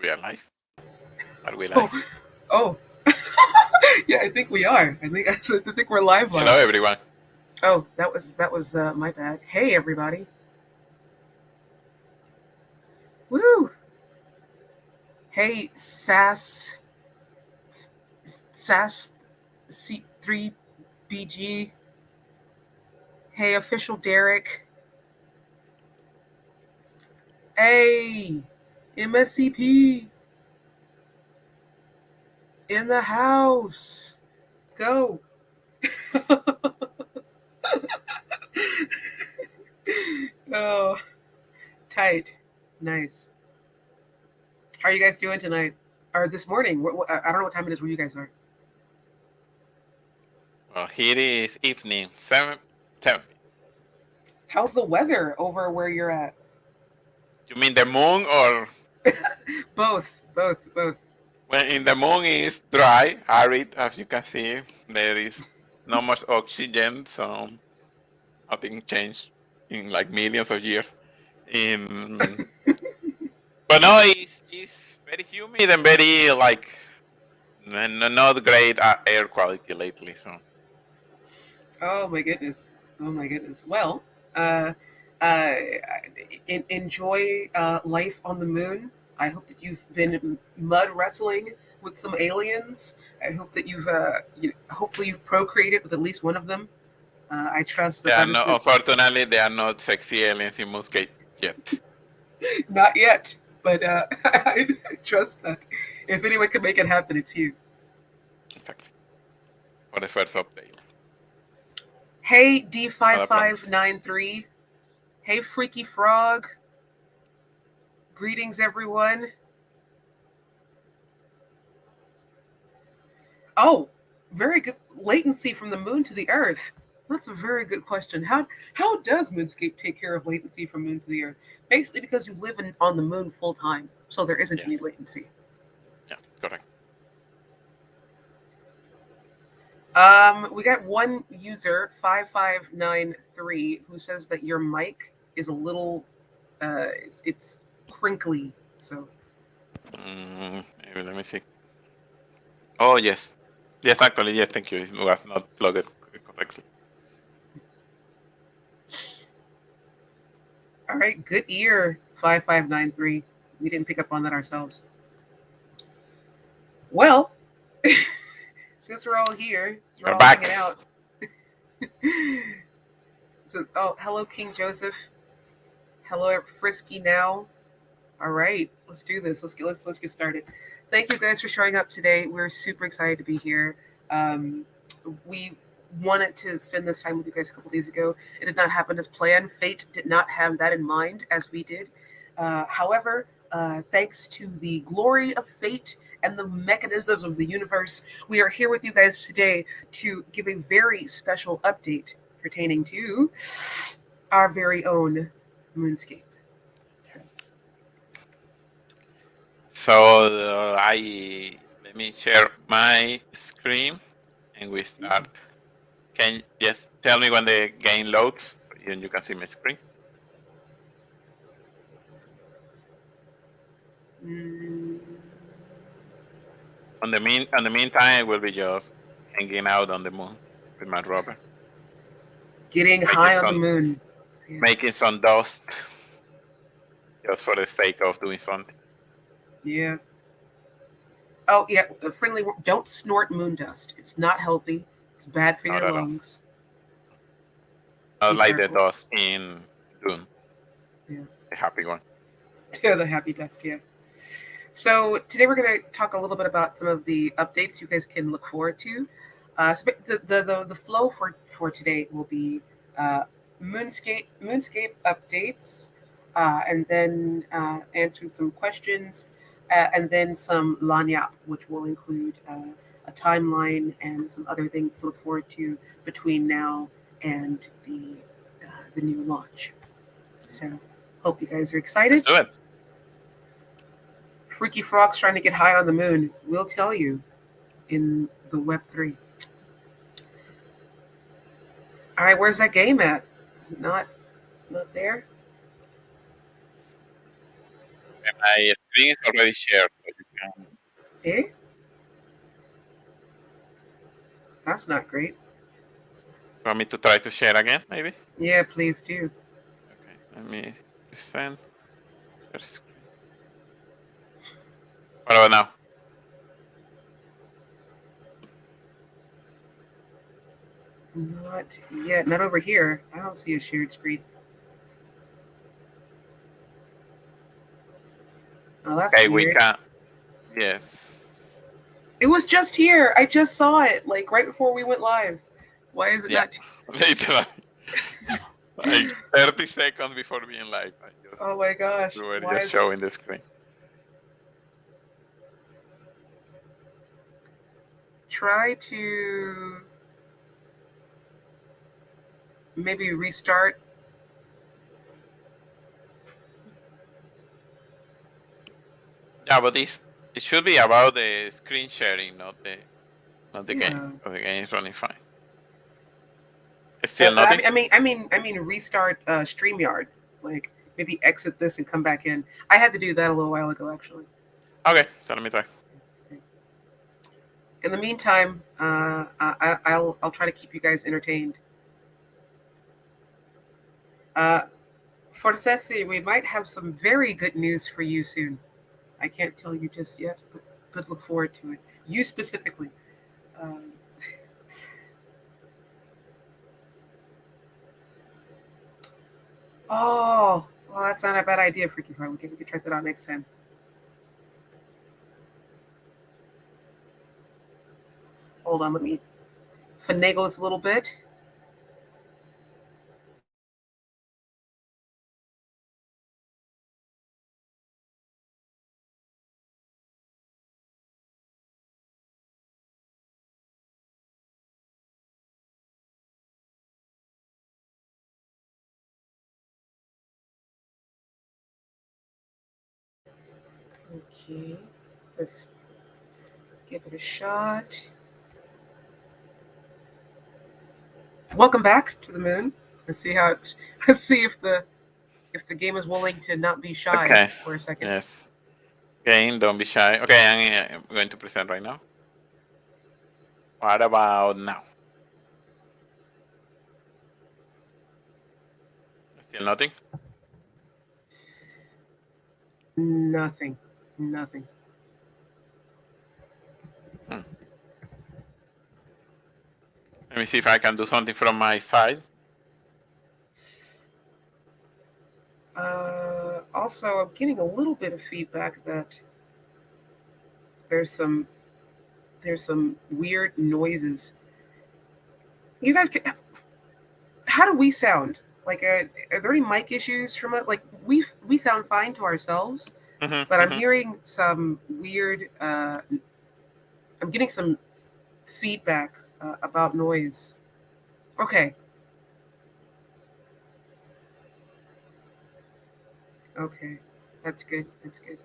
we are live. Are we Oh, live? oh, yeah. I think we are. I think we're live. Hello, everyone. Oh, that was my bad. Hey, everybody. Woo. Hey, SAS C3BG. Hey, official Derek. Hey, MSCP in the house. Go. Oh, tight. Nice. How are you guys doing tonight? Or this morning? I don't know what time it is where you guys are. Well, here is evening 7. How's the weather over where you're at? You mean the moon or? Both. Well, in the moon is dry, arid, as you can see. There is not much oxygen, so nothing changed in like millions of years. But no, it's very humid and very like not great air quality lately. So Oh my goodness. Well, uh, uh, enjoy life on the moon. I hope that you've been mud wrestling with some aliens. I hope that hopefully you've procreated with at least one of them. I trust they that are that is not. Unfortunately, they are not sexy aliens in Moonscape yet. not yet, but I trust that if anyone can make it happen, it's you. Exactly. For the first update. Hey, D5593. Hey, Freaky Frog. Greetings, everyone. Oh, very good. Latency from the moon to the Earth. That's a very good question. How does Moonscape take care of latency from moon to the Earth? Basically, because you live on the moon full time, so there isn't any latency. Yeah, correct. We got one user 5593 who says that your mic is a little, it's crinkly. So. Maybe let me see. Oh yes, actually yes. Thank you. It was not plugged correctly. All right, good ear 5593. We didn't pick up on that ourselves. Well, since we're all here, since we're all back. hanging out. So, hello, King Joseph. Hello, Frisky now. All right, let's do this. Let's get started. Thank you guys for showing up today. We're super excited to be here. We wanted to spend this time with you guys a couple days ago. It did not happen as planned. Fate did not have that in mind as we did. However, thanks to the glory of fate and the mechanisms of the universe, we are here with you guys today to give a very special update pertaining to our very own Moonscape. So let me share my screen and we start. Can you just tell me when the game loads and you can see my screen? On the meantime, I will be just hanging out on the moon with my rover. Getting high on the moon. Yeah. Making some dust just for the sake of doing something. Yeah. Oh, yeah. Friendly. Don't snort moon dust. It's not healthy. It's bad for your lungs. Not like the dust in Dune. Yeah. The happy one. Yeah, the happy dust, yeah. So today we're going to talk a little bit about some of the updates you guys can look forward to. So the flow for today will be Moonscape updates, and then answering some questions, and then some lanyap, which will include a timeline and some other things to look forward to between now and the new launch. So hope you guys are excited. Let's do it. Freaky Frog's trying to get high on the moon. We'll tell you in the Web3. All right, where's that game at? Is it not? It's not there. When I screen is already shared, so you can. Eh? That's not great. Want me to try to share again, maybe? Yeah, please do. Okay, let me present share screen. What about now? Not yet. Not over here. I don't see a shared screen. Oh, that's Okay, we weird. can. Yes. It was just here. I just saw it, like right before we went live. Why is it Yeah. not? Literally, like 30 seconds before being live, I just Oh my gosh. we were Why just is it? showing the screen. Try to maybe restart. Yeah, but this it should be about the screen sharing, not the game. Yeah. So the game is running fine. It's still Well, nothing. I mean, restart Streamyard. Like maybe exit this and come back in. I had to do that a little while ago, actually. Okay, so let me try. In the meantime, I'll try to keep you guys entertained. Uh, for Ceci, we might have some very good news for you soon. I can't tell you just yet, but look forward to it. You specifically. Um, oh, well, that's not a bad idea, Freaky Heart. We can try that out next time. Hold on, let me finagle this a little bit. Okay, let's give it a shot. Welcome back to the moon. Let's see how it's. Let's see if the game is willing to not be shy Okay. for a second. Yes. Game, don't be shy. Okay, I'm going to present right now. What about now? Still nothing? Nothing. Nothing. Hmm. Let me see if I can do something from my side. Also, I'm getting a little bit of feedback that there's some there's some weird noises. You guys, can, how do we sound? Like, are there any mic issues from it? Like, we sound fine to ourselves, but I'm Mm-hmm. hearing some weird. I'm getting some feedback about noise. Okay, okay, that's good. That's good.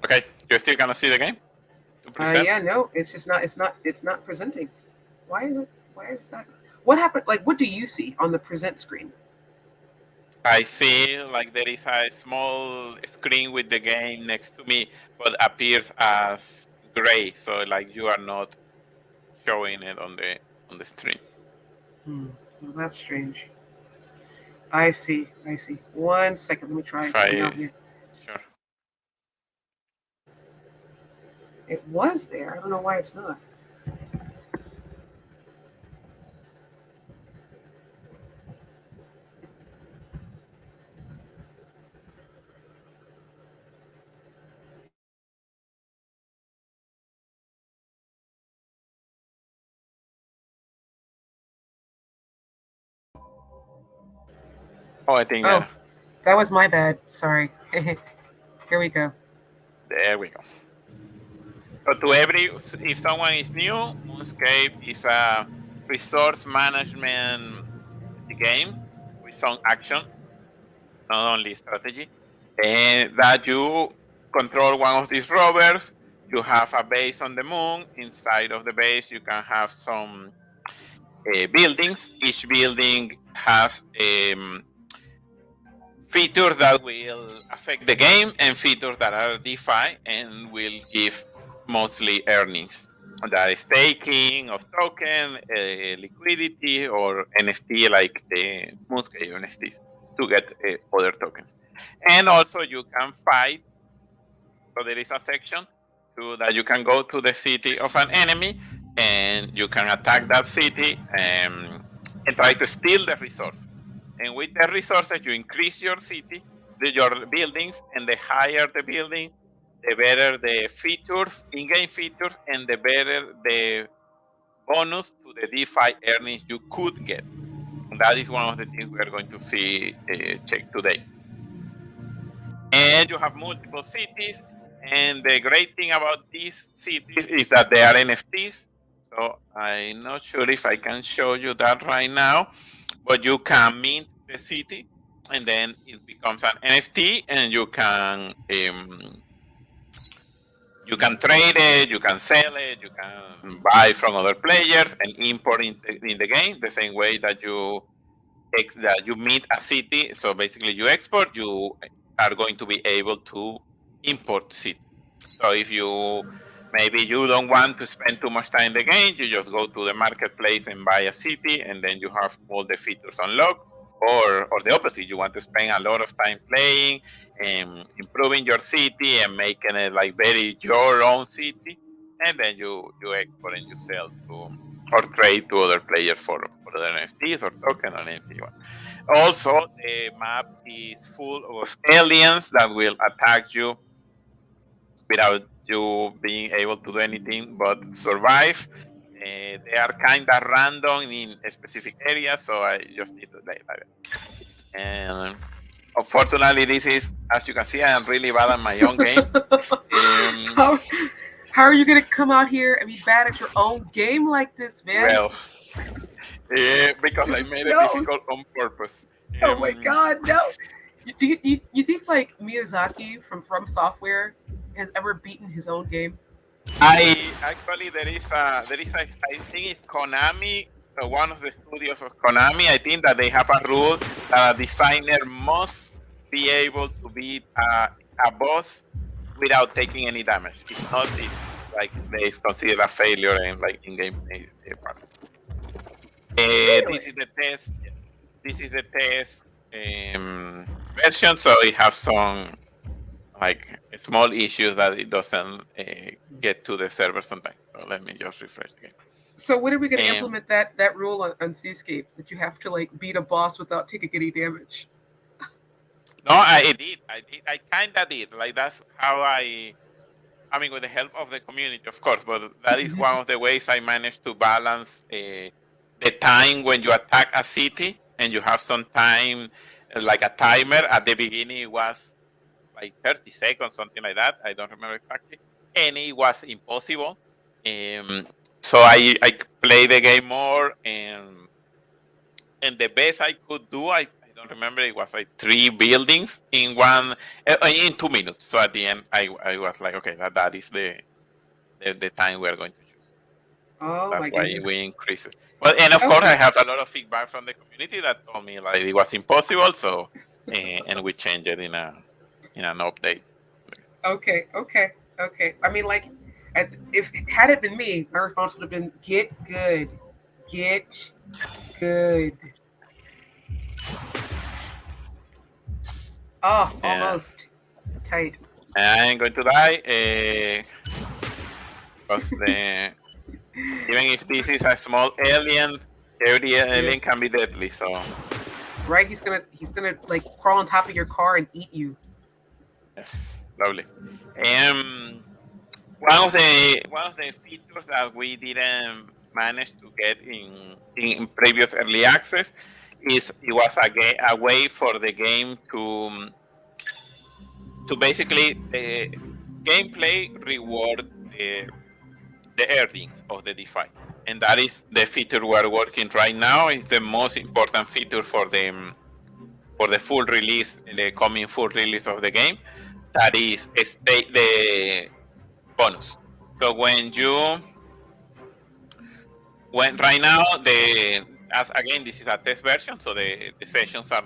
Okay, you're still gonna see the game to present? Yeah, no, it's just not. It's not presenting. Why is it? Why is that? What happened? Like, what do you see on the present screen? I see like there is a small screen with the game next to me, but appears as gray. So like you are not showing it on the stream. Hmm. Well, that's strange. I see. I see. One second. Let me try If something out I here. sure. It was there. I don't know why it's not. Oh, I think Oh, that was my bad. Sorry. Here we go. there we go. So to every if someone is new, Moonscape is a resource management game with some action, not only strategy. And that you control one of these rovers. You have a base on the moon. Inside of the base, you can have some buildings. Each building has features that will affect the game and features that are DeFi and will give mostly earnings. That is staking of token, liquidity, or NFT like the Moonscape NFTs to get other tokens. And also you can fight. So there is a section so that you can go to the city of an enemy and you can attack that city and try to steal the resource. And with the resources, you increase your city, your buildings, and the higher the building, the better the features, in-game features, and the better the bonus to the DeFi earnings you could get. And that is one of the things we are going to see check today. And you have multiple cities. And the great thing about these cities is that they are NFTs. So I'm not sure if I can show you that right now, but you can mint the city and then it becomes an NFT and you can trade it, you can sell it, you can buy from other players and import in the game the same way that you meet a city. So basically you export, you are going to be able to import cities. So if maybe you don't want to spend too much time in the game, you just go to the marketplace and buy a city and then you have all the features unlocked. Or the opposite, you want to spend a lot of time playing and improving your city and making it like very your own city, and then you export and you sell to or trade to other players for other NFTs or token or anything you want. Also, the map is full of aliens that will attack you without you being able to do anything but survive. They are kind of random in specific areas, so I just need to like that. And unfortunately, this is, as you can see, I am really bad at my own game. How are you going to come out here and be bad at your own game like this, man? Well, because I made it difficult on purpose. Oh my God, no! Do you think like Miyazaki from Software has ever beaten his own game? I actually there is I think it's Konami, one of the studios of Konami. I think that they have a rule that a designer must be able to beat a boss without taking any damage. If not, it's like they consider a failure and like in gameplay part. Really? This is the test. This is the test version, so it has some like small issues that it doesn't get to the server sometimes. So let me just refresh again. So when are we going to implement that rule on Seascape that you have to like beat a boss without taking any damage? No, I did. I kind of did. Like that's how I mean, with the help of the community, of course. But that is one of the ways I managed to balance the time when you attack a city and you have some time, like a timer. At the beginning, it was like 30 seconds, something like that. I don't remember exactly. And it was impossible. So I played the game more, and the best I could do, I don't remember, it was like 3 buildings in 2 minutes. So at the end, I was like, okay, that is the time we're going to choose. Oh, that's my why goodness. we increase it. Well, and of course, I have a lot of feedback from the community that told me like it was impossible. So and we changed it in an update. Okay. I mean, like, if had it been me, my response would have been get good. Oh, almost tight. I ain't going to die because even if this is a small alien, every alien can be deadly. So right, he's gonna like crawl on top of your car and eat you. Yes, lovely. One of the features that we didn't manage to get in previous early access is it was a way for the game to basically the gameplay reward the earnings of the DeFi, and that is the feature we're working right now. Is the most important feature for the full release, the coming full release of the game. That is the bonus. So when you when right now as again this is a test version, so the sessions are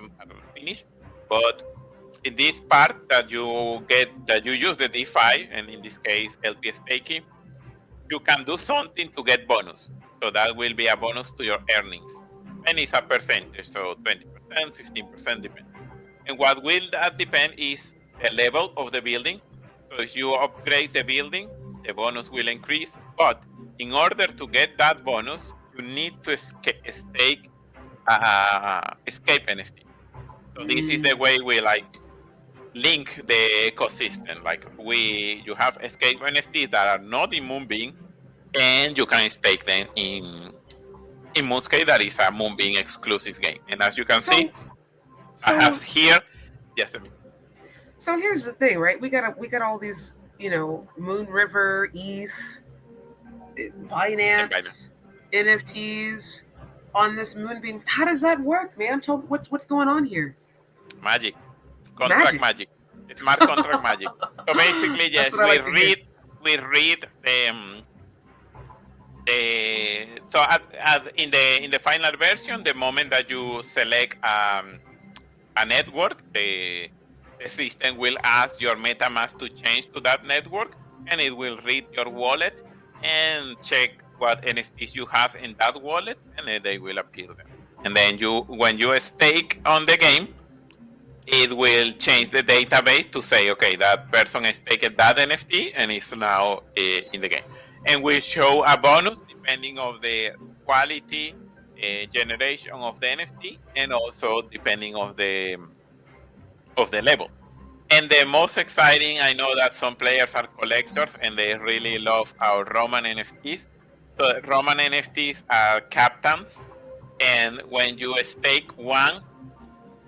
finished, but in this part that you use the DeFi, and in this case LP staking, you can do something to get bonus. So that will be a bonus to your earnings, and it's a percentage, so 20%, 15% depends. And what will that depend is the level of the building. So if you upgrade the building, the bonus will increase. But in order to get that bonus, you need to stake escape NFT. So this is the way we like link the ecosystem. Like you have escape NFTs that are not in Moonbeam, and you can stake them in Moonscape, that is a Moonbeam exclusive game. And as you can So, see, I so, have here. Yes, I mean, so here's the thing, right? We got all these, Moon River, ETH, and by the Binance, NFTs on this Moonbeam. How does that work, man? Tell me what's going on here. magic, contract Magic. magic, smart contract magic. So basically, That's yes, what I like to hear. we read so in the final version, the moment that you select a network, the system will ask your MetaMask to change to that network, and it will read your wallet and check what NFTs you have in that wallet, and then they will appear there. And then when you stake on the game, it will change the database to say, okay, that person has taken that NFT and is now in the game, and will show a bonus depending of the quality generation of the NFT, and also depending of the level. And the most exciting, I know that some players are collectors and they really love our Roman NFTs. So Roman NFTs are captains, and when you stake one,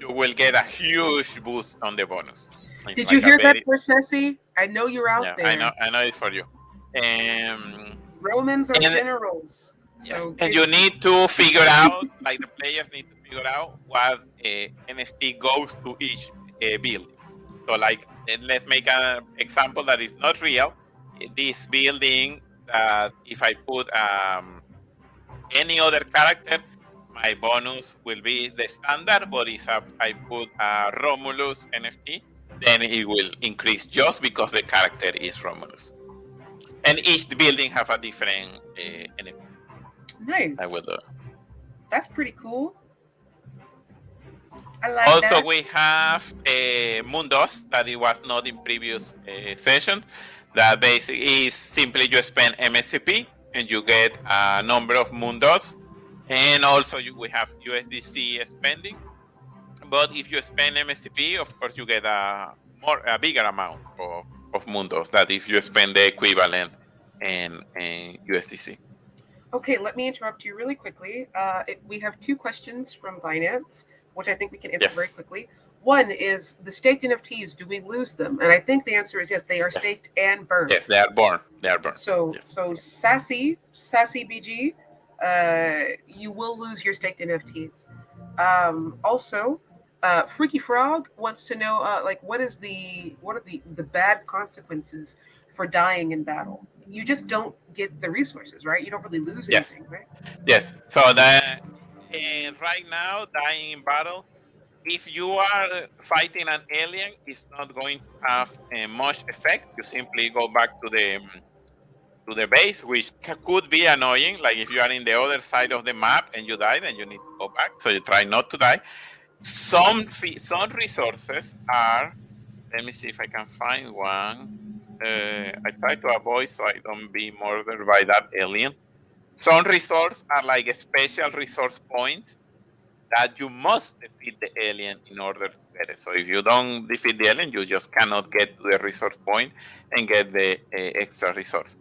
you will get a huge boost on the bonus. It's Did you like a hear that, very Persessi? I know you're out yeah, there. I know it's for you. Um, Romans are and generals. yes, So and get you need to figure out, like the players need to figure out what NFT goes to each building. So, like, let's make an example that is not real. This building, that if I put any other character, my bonus will be the standard. But if I put a Romulus NFT, then it will increase just because the character is Romulus. And each building have a different NFT. I nice. will do. That's pretty cool. I like Also, that. we have Mundos that it was not in previous sessions. That basically is simply you spend MSCP and you get a number of Mundos. And also we have USDC spending. But if you spend MSCP, of course, you get a bigger amount of Mundos that if you spend the equivalent in USDC. Okay, let me interrupt you really quickly. We have two questions from Binance, which I think we can answer very Yes. quickly. One is the staked NFTs, do we lose them? And I think the answer is yes, they are Yes. staked and burned. Yes, they are born. They are born. So Yes. so Sassy BG, you will lose your staked NFTs. Also, Freaky Frog wants to know like what are the bad consequences for dying in battle? You just don't get the resources, right? You don't really lose Yes. anything, right? Yes. So right now, dying in battle, if you are fighting an alien, it's not going to have much effect. You simply go back to the base, which could be annoying. Like if you are in the other side of the map and you die, then you need to go back. So you try not to die. Some resources are. Let me see if I can find one. I try to avoid so I don't be murdered by that alien. Some resources are like special resource points that you must defeat the alien in order to get it. So if you don't defeat the alien, you just cannot get to the resource point and get the extra resource.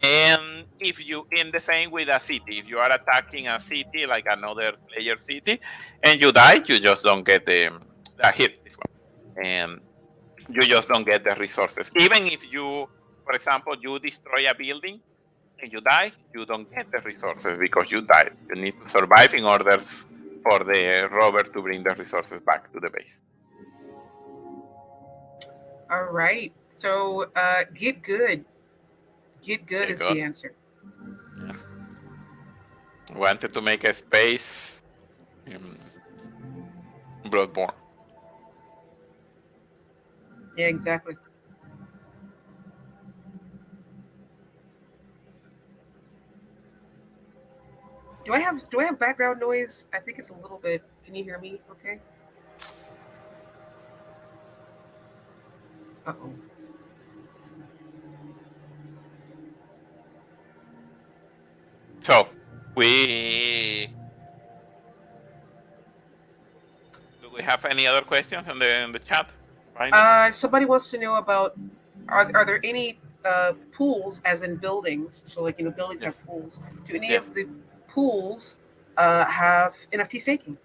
And if you in the same with a city, if you are attacking a city like another player city and you die, you just don't get the hit this one. And you just don't get the resources. Even if you, for example, you destroy a building and you die, you don't get the resources because you died. You need to survive in order for the rover to bring the resources back to the base. All right. So get good. Get good Okay, is good. the answer. Yes. Wanted to make a space in Bloodborne. Yeah, exactly. Do I have background noise? I think it's a little bit. Can you hear me? Okay. Uh oh. So we do we have any other questions in the chat by this? Somebody wants to know about are there any pools as in buildings? So like buildings have Yes. pools. Do any Yes. of the pools have NFT staking?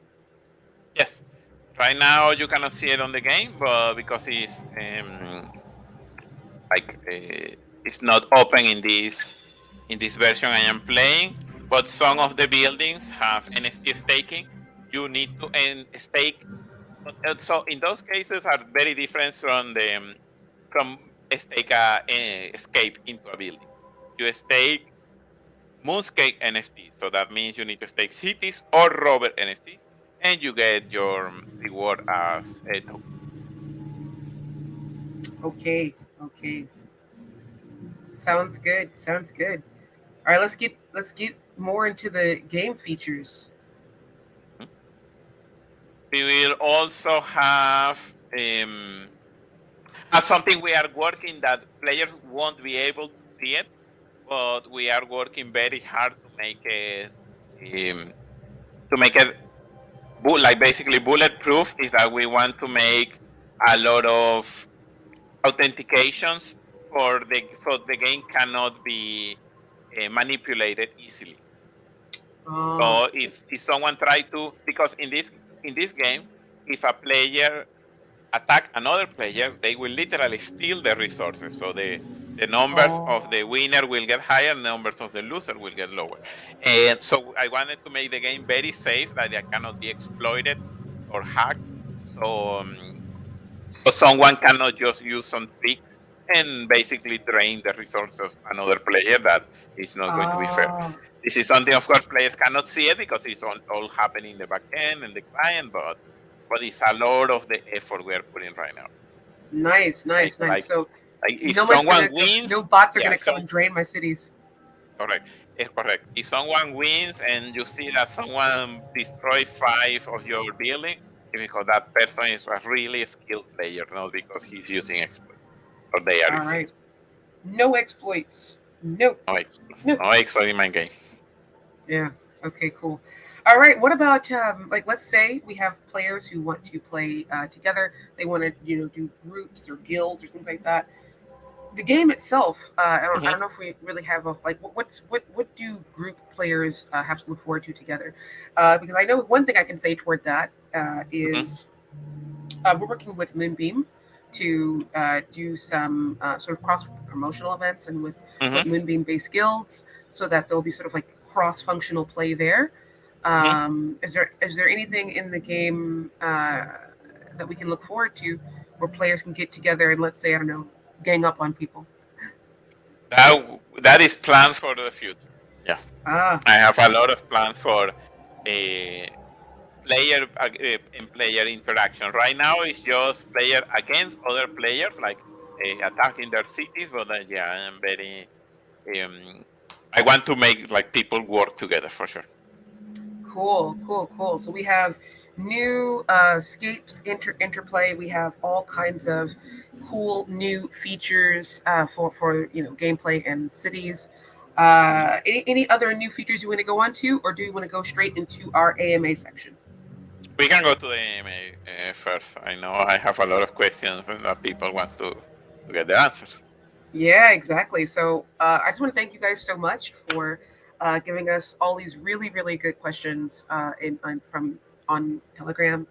Yes. Right now you cannot see it on the game, but because it's not open in this version I am playing. But some of the buildings have NFT staking. You need to stake. But so in those cases are very different from the from stake escape into a building. You stake Moonscape NFTs. So that means you need to stake cities or Robert NFTs, and you get your reward as a token. Okay. Okay. Sounds good. Sounds good. All right. Let's get more into the game features. We will also have something we are working that players won't be able to see it, but we are working very hard um, to make it like basically bulletproof. Is that we want to make a lot of authentications so the game cannot be manipulated easily. Oh. So if someone try to, because in this game, if a player attack another player, they will literally steal the resources. So the numbers Oh. of the winner will get higher, numbers of the loser will get lower. And so I wanted to make the game very safe that it cannot be exploited or hacked. So so someone cannot just use some tricks and basically drain the resources of another player. That is not going to be fair. Ah. This is something, of course, players cannot see it because it's all happening in the back end and the client, but it's a lot of the effort we are putting right now. Nice. Make Nice. Nice. So like if nobody's someone gonna. No wins, bots are yeah, gonna so come and drain my cities. correct, correct. If someone wins and you see that someone destroy 5 of your building, it's because that person is a really skilled player, not because he's using exploit or they are All using right. exploit. No exploits. No. No exploit, No. no exploit in my game. Yeah. Okay. Cool. All right. What about like let's say we have players who want to play together. They want to do groups or guilds or things like that. The game itself. I Hmm. don't know if we really have a like what do group players have to look forward to together? Because I know one thing I can say toward that Hmm. is we're working with Moonbeam to do some sort of cross promotional events and with Hmm. Moonbeam based guilds, so that there'll be sort of like cross functional play there. Hmm. Is there anything in the game that we can look forward to where players can get together and, let's say, I don't know, gang up on people? That is plans for the future. Yes, Ah, I have a lot of plans for a player and player interaction. Right now, it's just player against other players, like attacking their cities. But yeah, I am very. Um, I want to make like people work together for sure. cool, cool, cool. So we have new scapes interplay. We have all kinds of cool new features for gameplay and cities. Mhm. Any other new features you want to go on to, or do you want to go straight into our AMA section? We can go to the AMA first. I know I have a lot of questions that people want to get the answers. Yeah, exactly. So I just want to thank you guys so much for giving us all these really, really good questions from on Telegram.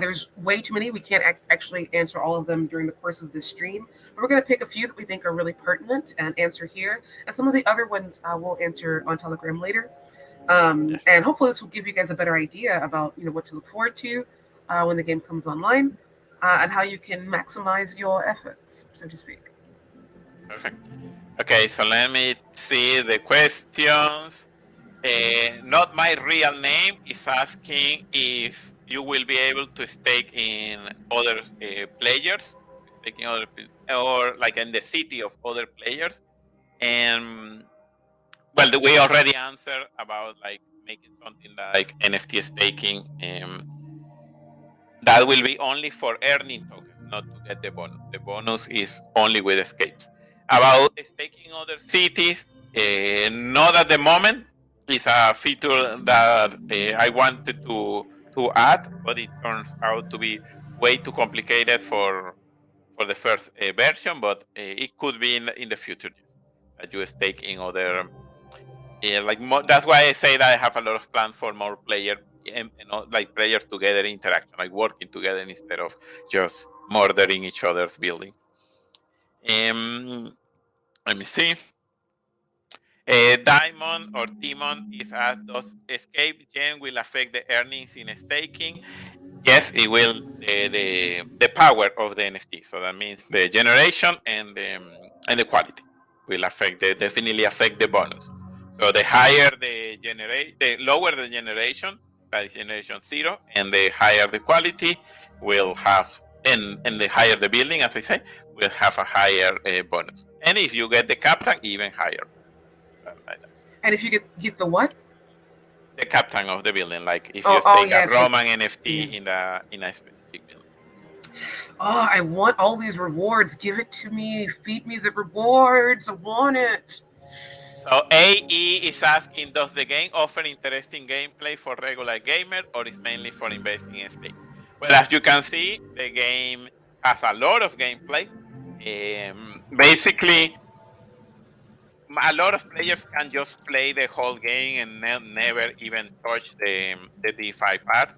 There's way too many. We can't actually answer all of them during the course of this stream, but we're going to pick a few that we think are really pertinent and answer here, and some of the other ones we'll answer on Telegram later. Yes, And hopefully, this will give you guys a better idea about what to look forward to when the game comes online, and how you can maximize your efforts, so to speak. perfect. Okay, so let me see the questions. Not my real name is asking if you will be able to stake in other players, staking other or like in the city of other players. And well, we already answered about like making something like NFT staking. That will be only for earning tokens, not to get the bonus. The bonus is only with escapes. About staking other cities, not at the moment. It's a feature that I wanted to add, but it turns out to be way too complicated for the first version. But it could be in the future, yes, that you stake in other. That's why I say that I have a lot of plans for more player like players together interaction, like working together instead of just murdering each other's buildings. Let me see. Diamond or Demon is asked, does escape gem will affect the earnings in staking? Yes, it will. The power of the NFT. So that means the generation and the quality will definitely affect the bonus. So the higher the lower the generation, that is generation 0, and the higher the quality will have, and the higher the building, as I say, will have a higher bonus. And if you get the captain, even higher. Like that. And if you get the what? The captain of the building, like if you Oh stake yeah, a Roman NFT yeah. in a specific building. Oh, I want all these rewards. Give it to me. Feed me the rewards. I want it. So AE is asking, does the game offer interesting gameplay for regular gamer or is mainly for investing in stake? Well, as you can see, the game has a lot of gameplay. Basically, a lot of players can just play the whole game and never even touch the DeFi part.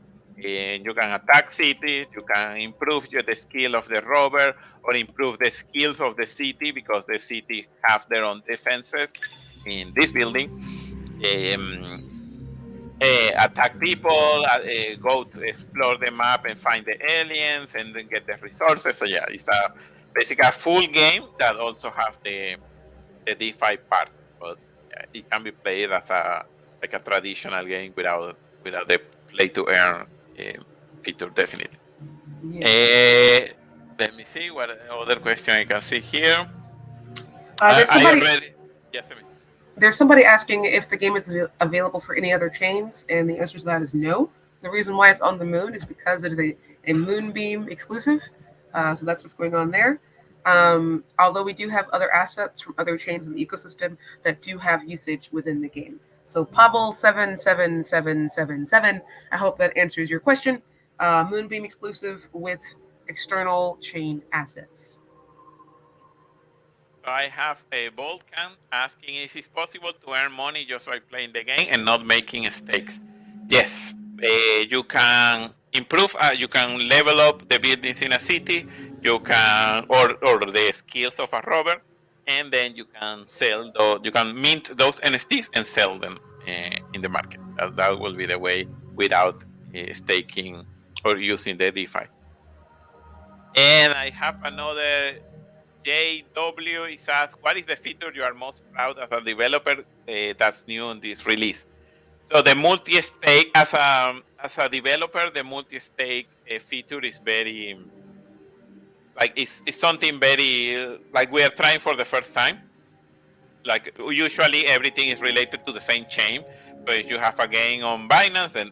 And you can attack cities, you can improve the skill of the rover or improve the skills of the city because the city have their own defenses in this building. Um, Attack people, go to explore the map and find the aliens and then get the resources. So yeah, it's basically a full game that also have the DeFi part, but yeah, it can be played as a traditional game without the play to earn feature definitely. Yeah. Let me see what other question I can see here. There's I somebody. already yes. There's somebody asking if the game is available for any other chains, and the answer to that is no. The reason why it's on the moon is because it is a Moonbeam exclusive. So that's what's going on there. Although we do have other assets from other chains in the ecosystem that do have usage within the game. So Pavel77777, I hope that answers your question. Moonbeam exclusive with external chain assets. So I have a Volcan asking if it's possible to earn money just by playing the game and not making stakes. Yes, you can improve. You can level up the buildings in a city. You can or the skills of a rover, and then you can sell those. You can mint those NFTs and sell them in the market. That will be the way without staking or using the DeFi. And I have another JW is asked, what is the feature you are most proud as a developer that's new in this release? So the multi-stake, as a developer, the multi-stake feature is very like it's something very like we are trying for the first time. Like usually everything is related to the same chain. So if you have a game on Binance, then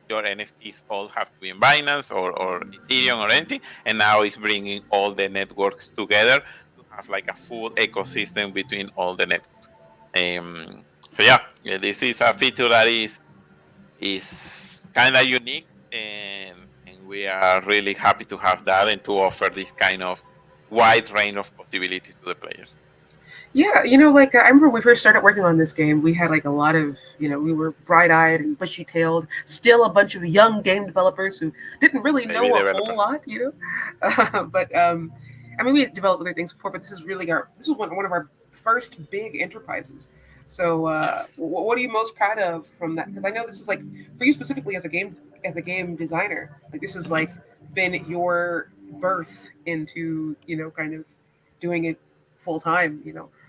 your NFTs all have to be in Binance or Ethereum or anything. And now it's bringing all the networks together to have like a full ecosystem between all the networks. So yeah, this is a feature that is kind of unique, and we are really happy to have that and to offer this kind of wide range of possibilities to the players. Yeah, like I remember when we first started working on this game, we had like a lot of, we were bright-eyed and bushy-tailed, still a bunch of young game developers who didn't really Baby know a whole developer. lot. But I mean, we had developed other things before, but this is one of our first big enterprises. So, Yes. what are you most proud of from that? Because I know this is like for you specifically as a game designer, like this is like been your birth into kind of doing it full time.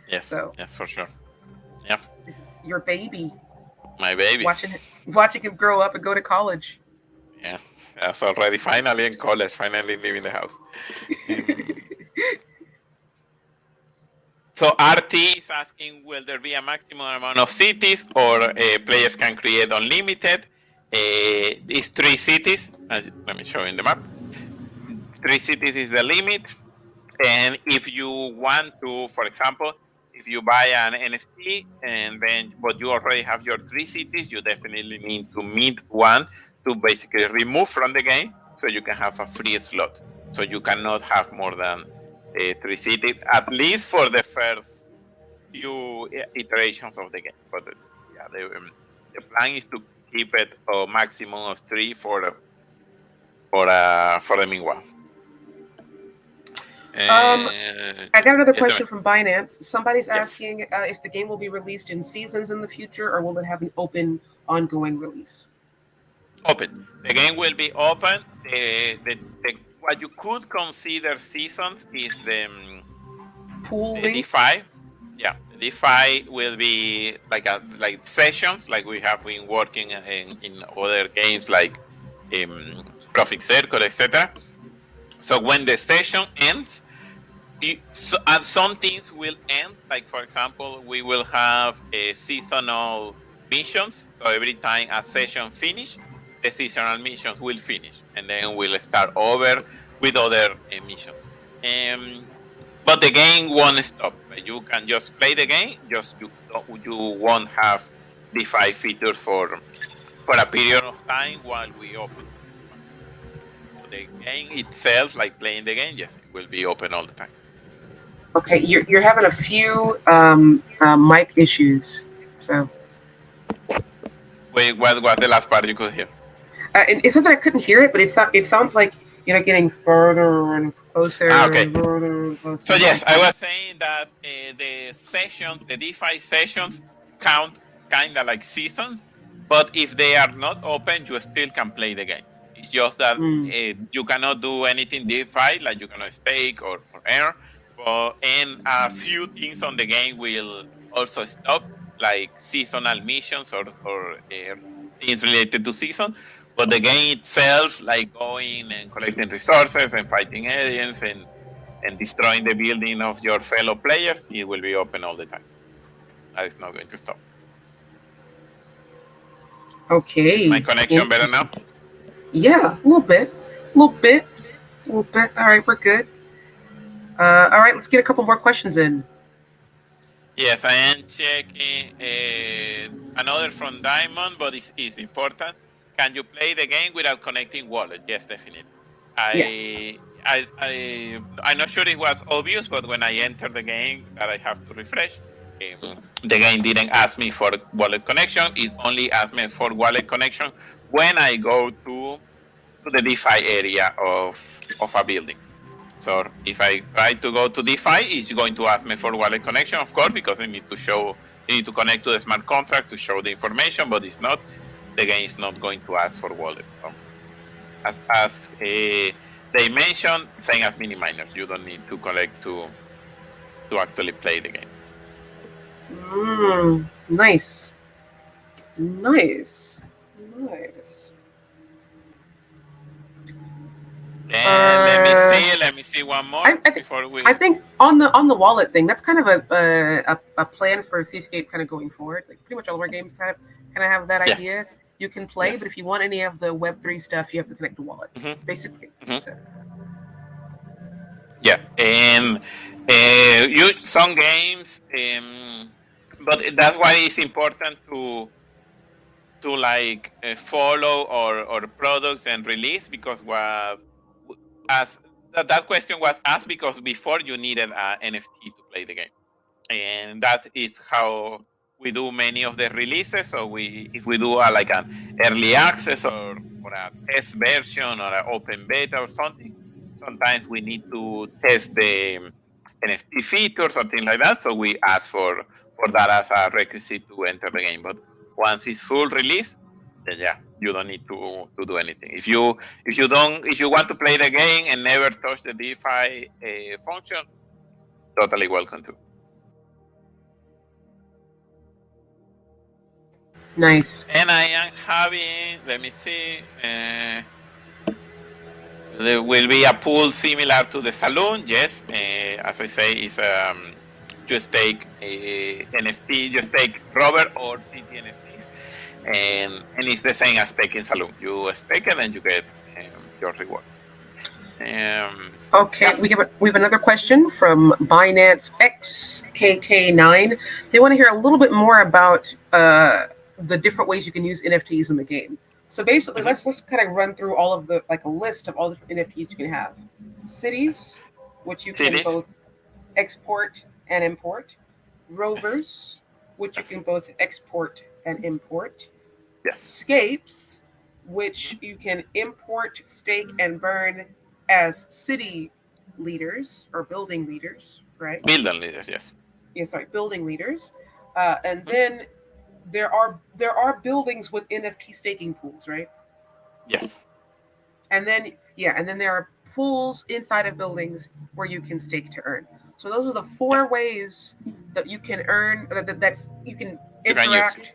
Yes, So yes, for sure. Yeah. this is your baby. My baby. watching him grow up and go to college. Yeah, that's already finally in college, finally leaving the house. Um, so RT is asking, will there be a maximum amount of cities, or players can create unlimited? These 3 cities, let me show you in the map. 3 cities is the limit. And if you want to, for example, if you buy an NFT and then, but you already have your 3 cities, you definitely need to meet one to basically remove from the game so you can have a free slot. So you cannot have more than 3 cities, at least for the first few iterations of the game. But yeah, the plan is to keep it a maximum of 3 for the meanwhile. I got another Yes, question from Binance. Somebody's yes. asking if the game will be released in seasons in the future, or will it have an open, ongoing release? Open. The game will be open. What you could consider seasons is Pool the DeFi. links. Yeah, the DeFi will be like sessions, like we have been working in other games like Profit Circle, etc. So when the session ends, and some things will end. Like for example, we will have a seasonal missions. So every time a session finish, the seasonal missions will finish, and then we'll start over with other missions. Um, but the game won't stop. Like you can just play the game. Just you won't have DeFi features for a period of time while we open the DeFi. But the game itself, like playing the game, yes, it will be open all the time. Okay, you're having a few mic issues. So Wait, what was the last part you could hear? and it's not that I couldn't hear it, but it sounds like getting further and Ah, closer okay. and further and So closer. yes, I was saying that the sessions, the DeFi sessions, count kind of like seasons, but if they are not open, you still can play the game. It's just that Mm. you cannot do anything DeFi, like you cannot stake or earn. And a few things on the game will also stop, like seasonal missions or things related to season. But the game itself, like going and collecting resources and fighting aliens and destroying the building of your fellow players, it will be open all the time. That is not going to stop. Is my Okay, connection better now? interesting. Yeah, a little bit, a little bit, a little bit. All right, we're good. All right, let's get a couple more questions in. Yes, I am checking another from Diamond, but it's important. Can you play the game without connecting wallet? Yes, definitely. Yes. I'm not sure it was obvious, but when I entered the game, that I have to refresh. The game didn't ask me for wallet connection. It only asked me for wallet connection when I go to the DeFi area of a building. So if I try to go to DeFi, it's going to ask me for wallet connection, of course, because I need to you need to connect to the smart contract to show the information, but it's not, the game is not going to ask for wallet. So as they mentioned, same as mini miners, you don't need to collect to actually play the game. Nice, nice, nice. And Uh, let me see one more I, I, th- before we. I think on the wallet thing, that's kind of a plan for Seascape kind of going forward. Like pretty much all of our games kind of have that Yes, idea. You can play, but yes. if you want any of the Web3 stuff, you have to connect the wallet, Mm-hmm, basically. mm-hmm. So. Yeah, and some games, but that's why it's important to follow or products and release, because as that question was asked because before you needed an NFT to play the game, and that is how we do many of the releases. So if we do like an early access or a test version or an open beta or something, sometimes we need to test the NFT feature or something like that. So we ask for that as a requisite to enter the game. But once it's full release, then yeah, you don't need to do anything. If you want to play the game and never touch the DeFi function, totally welcome to. Nice. And I am having, let me see, there will be a pool similar to the saloon. Yes, as I say, is you stake a NFT, you stake Robert or City NFTs, and it's the same as staking saloon. You stake it and you get your rewards. Okay, Yeah, we have another question from Binance XKK9. They want to hear a little bit more about the different ways you can use NFTs in the game. So basically, mhm. let's kind of run through all of the like a list of all the different NFTs you can have. Cities, which you can Cities. both export and import. Yes, Rovers, which you yes, can both export and import. yes. Scapes, which Mhm. you can import, stake, and burn as city leaders or building leaders, right? Building leaders. Yes. Yeah, sorry, building leaders. And Mhm. then there are buildings with NFT staking pools, right? Yes. And then there are pools inside of buildings where you can stake to earn. So those are the Yeah. four ways that you can earn that's you can You can use. interact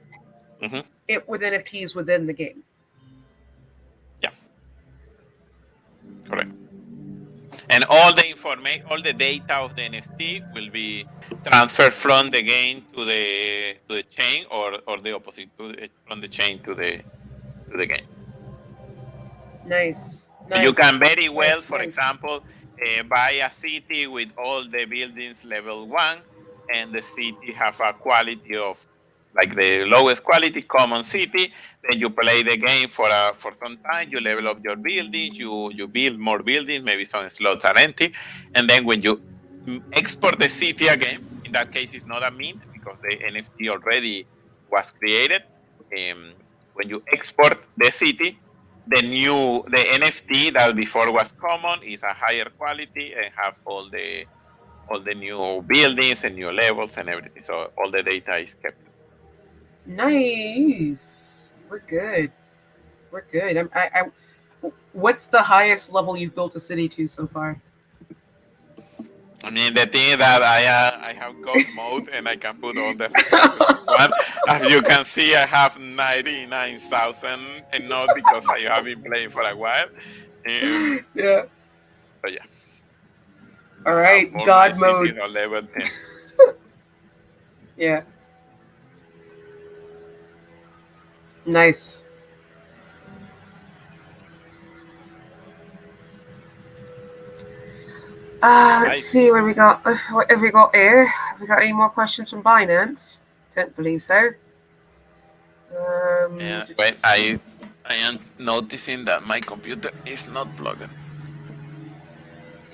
Hmm. it with NFTs within the game. Yeah. Correct. And all the information, all the data of the NFT will be transferred from the game to the chain, or the opposite, from the chain to the game. Nice, You can nice, very well, nice, for nice. example, buy a city with all the buildings level 1, and the city have a quality of like the lowest quality common city. Then you play the game for some time. You level up your buildings. You build more buildings. Maybe some slots are empty, and then when you export the city again, in that case, it's not a mint because the NFT already was created. Um, when you export the city, the NFT that before was common is a higher quality and have all the new buildings and new levels and everything. So all the data is kept. Nice. We're good. We're good. What's the highest level you've built a city to so far? I mean, the thing is that I have God mode and I can put all the resources I want. As you can see, I have 99,000, and not because I have been playing for a while. Yeah. But yeah, All I have right. all my God mode. cities on level 10. Yeah. Nice. Let's Nice. see where we got. What have we got here? Have we got any more questions from Binance? Don't believe so. Um, And wait, I am noticing that my computer is not plugged.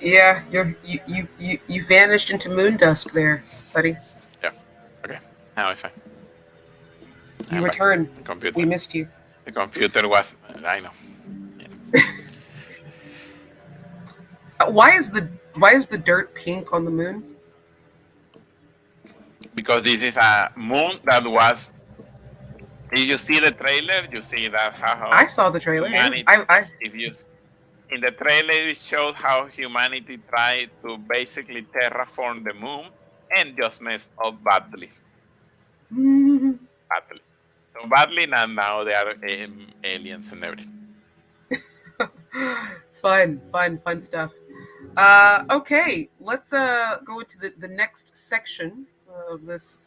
yeah, you vanished into moon dust there, buddy. Yeah. Okay. Now it's fine. You I'm back. returned. The We computer. missed you. The computer was. I know. Yeah. Why is the dirt pink on the moon? Because this is a moon that was. If you see the trailer, you see that I how saw the trailer. Yeah, humanity. I If you in the trailer, it shows how humanity tried to basically terraform the moon and just messed up badly, badly. So badly, and now they are aliens and everything. fun stuff. Okay, let's go into the next section of this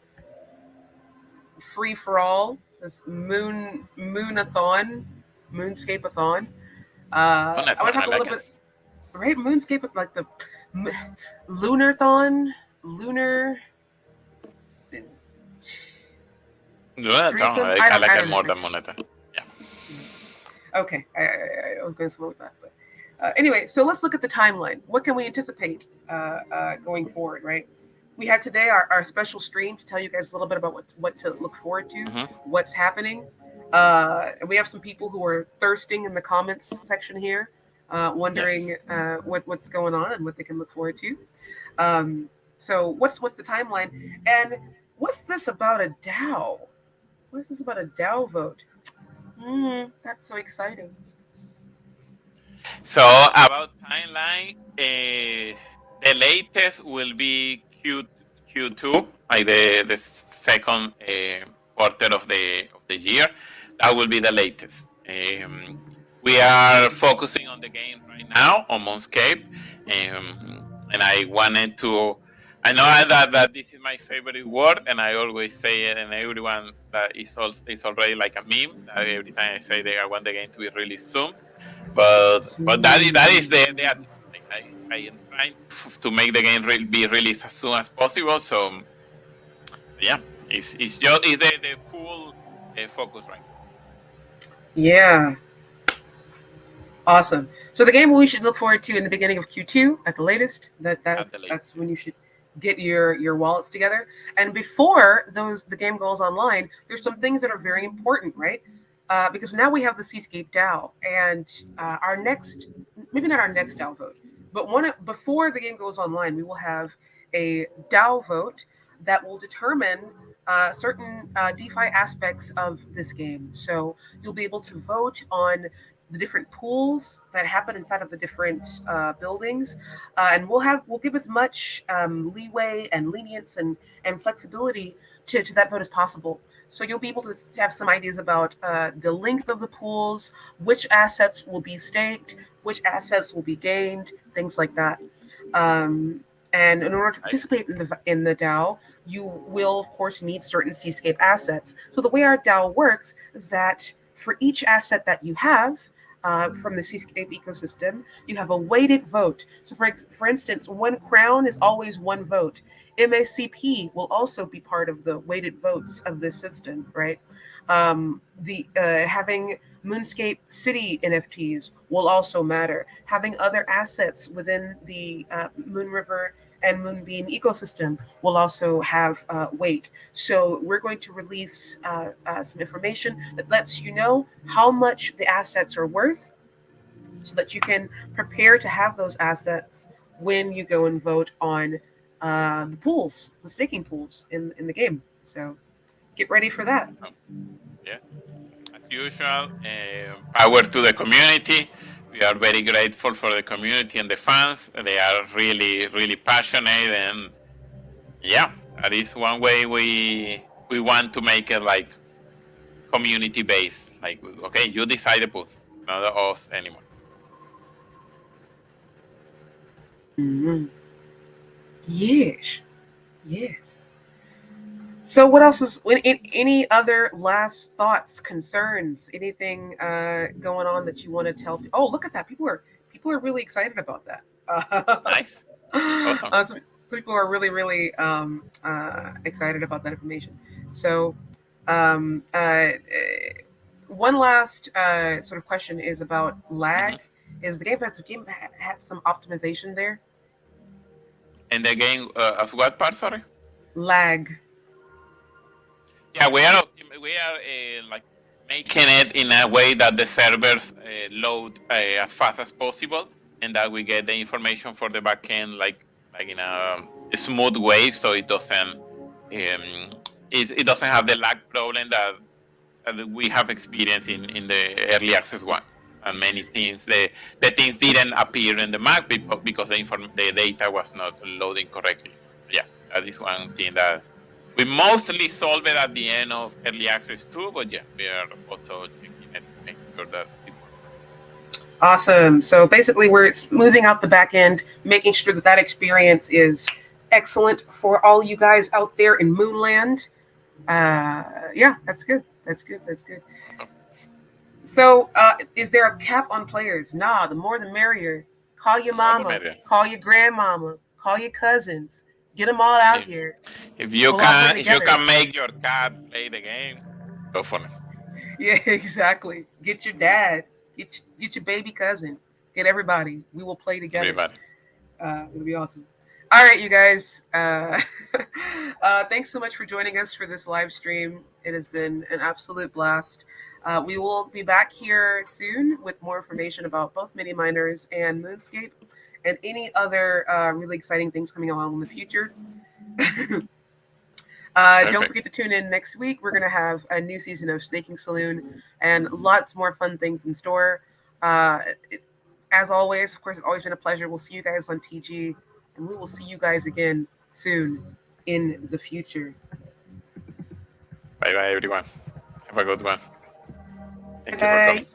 free for all, this moonathon, moonscape-a-thon. I want to Monathon, I talk a little like it. bit, right? Moonscape, like the lunarthon, lunar Monathon, threesome. I I don't, like I it don't know. more than Monathon. Yeah. Okay, I was going somewhere with that, but anyway, so let's look at the timeline. What can we anticipate going forward? Right, we had today our special stream to tell you guys a little bit about what to look forward to, Hmm. what's happening. And we have some people who are thirsting in the comments section here, Yes. wondering what's going on and what they can look forward to. So what's the timeline, and what's this about a DAO? What's this about a DAO vote? That's so exciting. So about timeline, the latest will be Q2, like the second quarter of the year. That will be the latest. We are focusing on the game right now on Moonscape, and I wanted to. I know that this is my favorite word, and I always say it, and everyone that is already like a meme. That every time I say that I want the game to be released soon, but that is the attitude. I am trying to make the game be released as soon as possible. So yeah, it's the full focus right Yeah. Awesome. So the game we should look forward to in the beginning of Q2 at the latest. now at the That's latest. when you should get your wallets together. And before the game goes online, there's some things that are very important, right? Because now we have the Seascape DAO, and our next, maybe not our next DAO vote, but before the game goes online, we will have a DAO vote that will determine certain DeFi aspects of this game. So you'll be able to vote on the different pools that happen inside of the different buildings, and we'll give as much leeway and lenience and flexibility to that vote as possible. So you'll be able to have some ideas about the length of the pools, which assets will be staked, which assets will be gained, things like that. Um, and in order to Nice. participate in the DAO, you will of course need certain Seascape assets. So the way our DAO works is that for each asset that you have, from the Seascape ecosystem, you have a weighted vote. So, for instance, 1 crown is always 1 vote. MACP will also be part of the weighted votes of this system, right? The Having Moonscape City NFTs will also matter. Having other assets within the Moon River and Moonbeam ecosystem will also have weight. So we're going to release some information that lets you know how much the assets are worth, so that you can prepare to have those assets when you go and vote on the pools, the staking pools in the game. So get ready for that. Oh, yeah, as usual. Power to the community. We are very grateful for the community and the fans. They are really passionate, and yeah, that is one way we want to make it like community based. Like, okay, you decide the booth, it's not us anymore. Mm-hmm. Yes, yes. So, what else is any other last thoughts, concerns, anything going on that you want to tell? Oh, look at that! People are really excited about that. Nice, awesome. Some people are really excited about that information. So, um, uh, uh, one last sort of question is about lag. Hmm. Is the game had some optimization there? And the game of what part? Sorry. Lag. Yeah, we are like making it in a way that the servers load as fast as possible, and that we get the information for the backend like in a smooth way, so it doesn't have the lag problem that we have experienced in the early access one. And many things the things didn't appear in the map because the data was not loading correctly. So yeah, that is one thing that we mostly solve it at the end of early access too, but yeah, we are also checking it, making sure that it works. Awesome. So basically, we're smoothing out the back end, making sure that experience is excellent for all you guys out there in Moonland. Yeah, that's good. That's good. That's good. Awesome. So, is there a cap on players? Nah, the more the merrier. Call your The more the mama, merrier. call your grandmama, call your cousins. Get them all out If here. if you We'll all play can if you together. can make your cat play the game, go for it. Yeah, exactly. Get your dad. Get your baby cousin. Get everybody. We will play together. Everybody. It'll be awesome. All right, you guys. Thanks so much for joining us for this live stream. It has been an absolute blast. We will be back here soon with more information about both mini miners and Moonscape, and any other really exciting things coming along in the future. Don't Perfect. forget to tune in next week. We're going to have a new season of Staking Saloon and lots more fun things in store. Uh, it, as always, of course, it's always been a pleasure. We'll see you guys on TG, and we will see you guys again soon in the future. Bye bye everyone. Have a good one. Thank you for Bye. coming.